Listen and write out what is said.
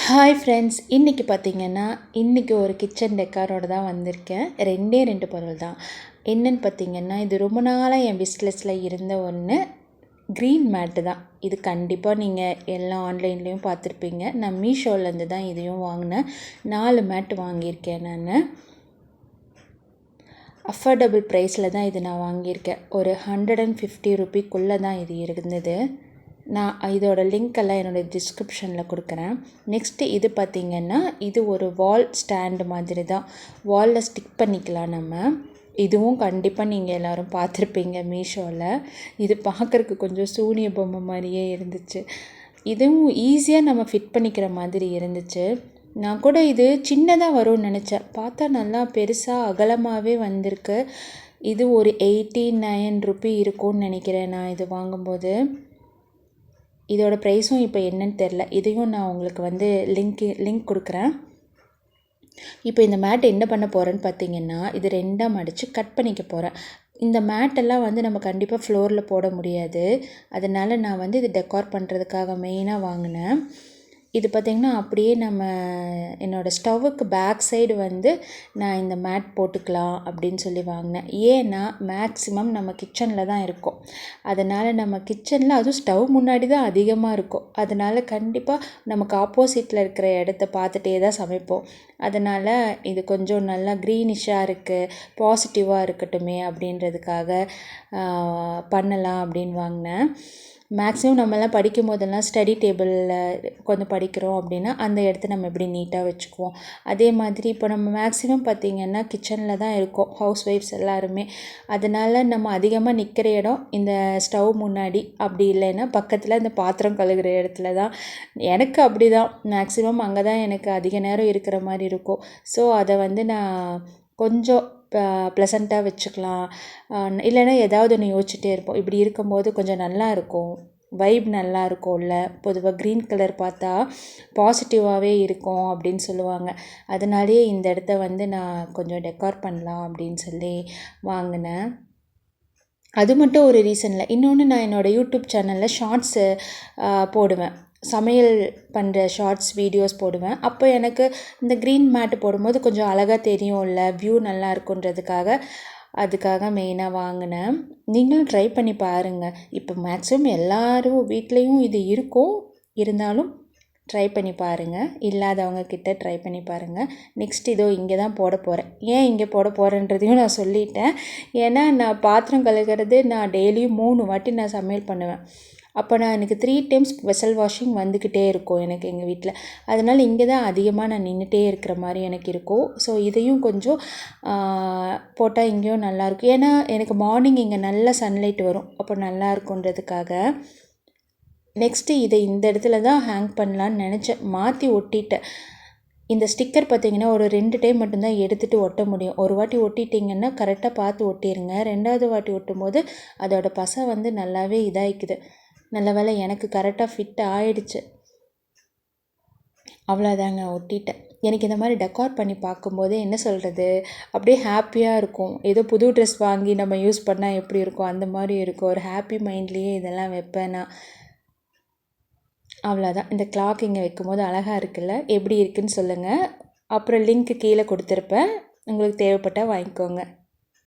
Hi friends, இன்றைக்கி பார்த்திங்கன்னா ஒரு கிச்சன் டெக்காரோடு தான் வந்திருக்கேன். ரெண்டு பொருள் தான். என்னென்னு பார்த்திங்கன்னா, இது ரொம்ப நாளாக என் பிஸ்னஸில் இருந்த ஒன்று. க்ரீன் மேட்டு தான். இது கண்டிப்பாக நீங்கள் எல்லா ஆன்லைன்லேயும் பார்த்துருப்பீங்க. நான் மீஷோலேருந்து தான் இதையும் வாங்கினேன். 4 மேட்டு வாங்கியிருக்கேன் நான். அஃபோர்டபுள் ப்ரைஸில் தான் இது நான் வாங்கியிருக்கேன். ஒரு 150 ருபீக்குள்ளே தான் இது இருந்தது. நான் இதோட லிங்க்கெல்லாம் என்னோடய டிஸ்கிரிப்ஷனில் கொடுக்குறேன். நெக்ஸ்ட்டு இது பார்த்திங்கன்னா, இது ஒரு வால் ஸ்டாண்டு மாதிரி தான். வாலில் ஸ்டிக் பண்ணிக்கலாம் நம்ம. இதுவும் கண்டிப்பாக நீங்கள் எல்லோரும் பார்த்துருப்பீங்க மீஷோவில். இது பார்க்குறக்கு கொஞ்சம் சூனிய பொம்மை மாதிரியே இருந்துச்சு. இதுவும் ஈஸியாக நம்ம ஃபிட் பண்ணிக்கிற மாதிரி இருந்துச்சு. நான் கூட இது சின்னதாக வரும்னு நினச்சேன். பார்த்தா நல்லா பெருசாக அகலமாகவே வந்திருக்கு. இது ஒரு 89 ருபி இருக்கும்னு நினைக்கிறேன் நான் இது வாங்கும்போது. இதோட ப்ரைஸும் இப்போ என்னன்னு தெரில. இதையும் நான் உங்களுக்கு லிங்க் கொடுக்குறேன். இப்போ இந்த மேட் என்ன பண்ண போகிறேன்னு பார்த்தீங்கன்னா, இது 2ஆக மடித்து கட் பண்ணிக்க போகிறேன். இந்த மேட்டெல்லாம் நம்ம கண்டிப்பாக ஃப்ளோரில் போட முடியாது. அதனால் நான் இது டெக்கார் பண்ணுறதுக்காக மெயினாக வாங்கினேன். இது பார்த்திங்கன்னா அப்படியே என்னோடய ஸ்டவ்வுக்கு பேக் சைடு நான் இந்த மேட் போட்டுக்கலாம் அப்படின்னு சொல்லி வாங்கினேன். ஏன்னா மேக்ஸிமம் நம்ம கிச்சனில் தான் இருக்கோம். அதனால் நம்ம கிச்சனில் அதுவும் ஸ்டவ் முன்னாடி தான் அதிகமாக இருக்கும். அதனால் கண்டிப்பாக நமக்கு ஆப்போசிட்டில் இருக்கிற இடத்த பார்த்துட்டே தான் சமைப்போம். அதனால் இது கொஞ்சம் நல்லா க்ரீனிஷாக இருக்குது, பாசிட்டிவாக இருக்கட்டுமே அப்படின்றதுக்காக பண்ணலாம் அப்படின்னு வாங்கினேன். மேக்ஸிமம் நம்மலாம் படிக்கும் போதெல்லாம் ஸ்டடி டேபிளில் கொஞ்சம் படிக்கிறோம் அப்படின்னா அந்த இடத்த நம்ம எப்படி நீட்டாக வச்சுக்குவோம். அதே மாதிரி இப்போ நம்ம மேக்ஸிமம் பார்த்திங்கன்னா கிச்சனில் தான் இருக்கோம், ஹவுஸ் ஒய்ஃப்ஸ் எல்லாருமே. அதனால் நம்ம அதிகமாக நிற்கிற இடம் இந்த ஸ்டவ் முன்னாடி, அப்படி இல்லைன்னா பக்கத்தில் இந்த பாத்திரம் கழுகுற இடத்துல தான். எனக்கு அப்படி தான் மேக்ஸிமம் அங்கே தான் எனக்கு அதிக நேரம் இருக்கிற மாதிரி இருக்கும். ஸோ அதை நான் கொஞ்சம் ப்ளசண்ட்டாக வச்சுக்கலாம். இல்லைன்னா ஏதாவது ஒன்று யோசிச்சுட்டே இருப்போம். இப்படி இருக்கும்போது கொஞ்சம் நல்லா இருக்கும், வைப் நல்லா இருக்கும்ல. பொதுவாக க்ரீன் கலர் பார்த்தா பாசிட்டிவாகவே இருக்கும் அப்படின்னு சொல்லுவாங்க. அதனாலேயே இந்த இடத்த நான் கொஞ்சம் டெக்கார் பண்ணலாம் அப்படின்னு சொல்லி வாங்கினேன். அது மட்டும் ஒரு ரீசன் இல்லை. இன்னொன்று, நான் என்னோடய யூடியூப் சேனலில் ஷார்ட்ஸு போடுவேன். சமையல் பண்ணுற ஷார்ட்ஸ் வீடியோஸ் போடுவேன். அப்போ எனக்கு இந்த க்ரீன் மேட்டு போடும்போது கொஞ்சம் அழகாக தெரியும்ல, வியூ நல்லா அதுக்காக மெயினாக வாங்கினேன். நீங்களும் ட்ரை பண்ணி பாருங்கள். இப்போ மேக்ஸிமம் எல்லாரும் வீட்லேயும் இது இருக்கும். இருந்தாலும் ட்ரை பண்ணி பாருங்கள். இல்லாதவங்க கிட்ட ட்ரை பண்ணி பாருங்கள். நெக்ஸ்ட் இதோ இங்கே தான் போட போகிறேன். ஏன் இங்கே போட போகிறேன்றதையும் நான் சொல்லிட்டேன். ஏன்னா நான் பாத்திரம் கழுவுறது நான் டெய்லியும் 3 வாட்டி நான் சமையல் பண்ணுவேன். அப்போ எனக்கு 3 டைம்ஸ் வெசல் வாஷிங் வந்துக்கிட்டே இருக்கும் எனக்கு எங்கள் வீட்டில். அதனால் இங்கே தான் அதிகமாக நான் நின்றுட்டே இருக்கிற மாதிரி எனக்கு இருக்கும். ஸோ இதையும் கொஞ்சம் போட்டால் இங்கேயும் நல்லாயிருக்கும். ஏன்னா எனக்கு மார்னிங் இங்கே நல்ல சன்லைட் வரும், அப்போ நல்லா இருக்குன்றதுக்காக. நெக்ஸ்ட்டு இதை இந்த இடத்துல தான் ஹேங் பண்ணலான்னு நினச்சேன். மாற்றி ஒட்டிட்டேன். இந்த ஸ்டிக்கர் பார்த்திங்கன்னா ஒரு 2 டைம் மட்டும்தான் எடுத்துகிட்டு ஒட்ட முடியும். ஒரு வாட்டி ஒட்டிட்டிங்கன்னா கரெக்டாக பார்த்து ஒட்டிடுங்க. 2வது வாட்டி ஒட்டும் போது அதோடய பசை நல்லாவே இதாகிக்குது. நல்ல வேளை எனக்கு கரெக்டாக ஃபிட் ஆகிடுச்சு. அவ்வளோதாங்க, ஒட்டிட்டேன். எனக்கு இந்த மாதிரி டெக்கார் பண்ணி பார்க்கும்போது என்ன சொல்கிறது, அப்படியே ஹாப்பியாக இருக்கும். ஏதோ புது ட்ரெஸ் வாங்கி நம்ம யூஸ் பண்ணால் எப்படி இருக்கும் அந்த மாதிரி இருக்கும். ஒரு ஹாப்பி மைண்ட்லேயே இதெல்லாம் வைப்பேன் நான். அவ்வளோதான். இந்த கிளாக் இங்கே வைக்கும்போது அழகாக இருக்குல்ல, எப்படி இருக்குதுன்னு சொல்லுங்கள். அப்புறம் லிங்க்கு கீழே கொடுத்துருப்பேன், உங்களுக்கு தேவைப்பட்டால் வாங்கிக்கோங்க.